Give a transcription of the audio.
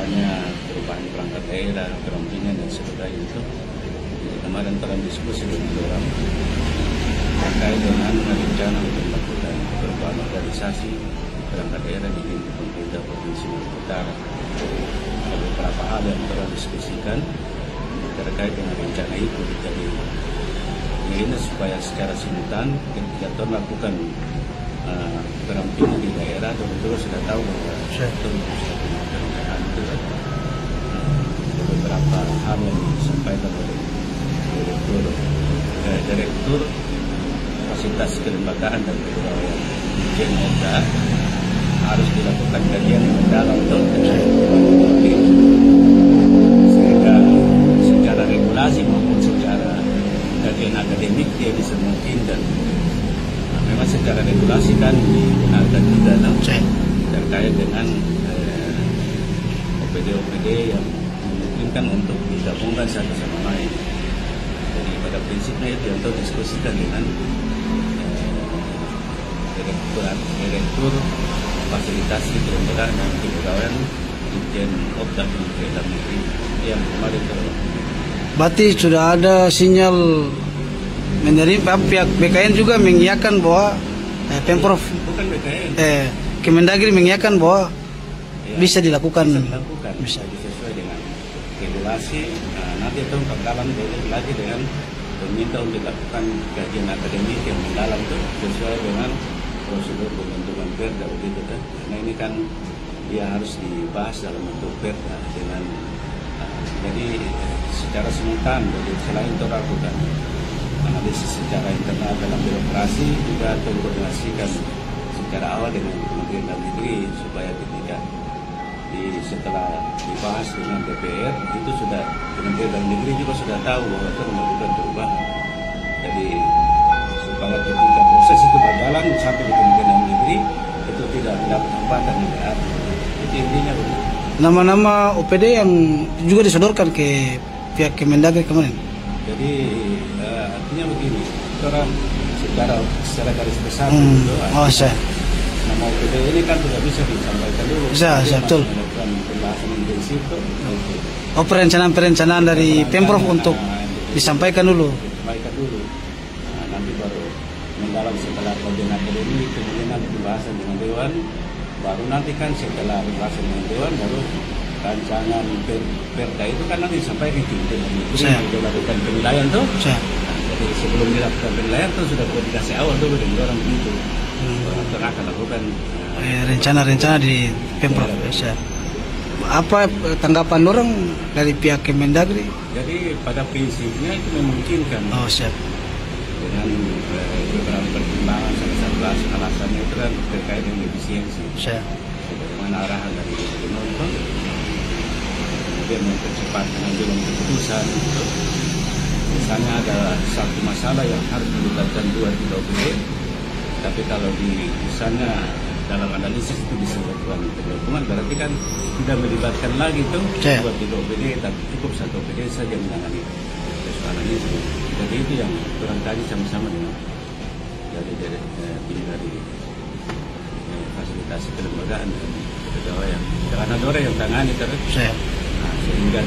misalnya perubahan perangkat daerah, perampingan dan sebagainya itu. Kemarin telah diskusi dengan orang terkait dengan rencana untuk melakukan perubahan organisasi perangkat daerah di pemerintah Provinsi Maluku Utara. Ada beberapa hal yang telah diskusikan terkait dengan rencana itu. Jadi ini supaya secara simultan kita melakukan perampingan di daerah, terus sudah tahu bahwa itu perencanaan itu ada beberapa hal yang disampaikan oleh Direktur Fasilitas Kelembagaan dan Kepegawaian JMK harus dilakukan kajian yang mendalam sehingga secara regulasi maupun secara kajian akademik dia bisa mungkin. Dan memang secara regulasi kan dibenarkan juga terkait dengan OPD-OPD yang memungkinkan untuk digabungkan satu sama lain. Jadi pada prinsipnya itu yang diskusikan dengan Direktur Fasilitas Kelembagaan dan Kepegawaian Dirjen Opda Kementerian Dalam Negeri yang kemarin Berarti sudah ada sinyal menerima, pihak BKN juga mengiyakan bahwa Pemprov bukan BKN, Kemendagri mengiyakan bahwa bisa dilakukan. Bisa sesuai dengan regulasi. Nanti itu dalam lagi dengan meminta untuk dilakukan kajian akademik yang mendalam itu sesuai dengan prosedur pembentukan perda begitu kan. Karena ini kan dia harus dibahas dalam bentuk perda dengan jadi secara simultan. Jadi selain itu lakukan analisis secara internal dalam birokrasi, juga koordinasikan secara awal dengan Kementerian Dalam Negeri supaya ketika setelah dibahas dengan DPR itu sudah Kementerian Dalam Negeri juga sudah tahu bahwa itu melakukan perubahan. Jadi supaya ketika proses itu berjalan sampai di Kementerian Dalam Negeri itu tidak mendapat hambatan negara. Itu intinya begitu. Nama-nama OPD yang juga disodorkan ke pihak Kemendagri kemarin. Jadi artinya begini, orang secara garis besar itu nama OPD ini kan tidak bisa disampaikan dulu. Bisa, betul. Melakukan pembahasan intensif itu. Perencanaan dari Pemprov untuk disampaikan dulu. Nanti baru mendalam setelah kajian akademik, kemudian nanti pembahasan dengan Dewan. Baru nanti kan setelah pembahasan dengan Dewan, baru rancangan perda itu kan nanti disampaikan ke Dewan. Dilakukan penilaian tuh. Jadi sebelum dilakukan penilaian tuh sudah komunikasi awal tuh dengan orang itu. Orang akan lakukan rencana-rencana di Pemprov. Apa tanggapan orang dari pihak Kemendagri? Jadi pada prinsipnya itu memungkinkan. Dengan beberapa pertimbangan, salah satu alasannya itu kan terkait dengan efisiensi. Bagaimana arahan dari gubernur itu, kemudian mempercepat pengambilan keputusan. Misalnya ada satu masalah yang harus melibatkan 2-3 OPD, tapi kalau misalnya dalam analisis itu disebutkan penggabungan, berarti kan tidak melibatkan lagi itu 2-3 OPD, tapi cukup 1 OPD saja menangani persoalan itu. Jadi itu yang kurang tadi sama-sama dengan dari fasilitas kelembagaan dan kepegawaian. Karena Dora yang tangani terus, sehingga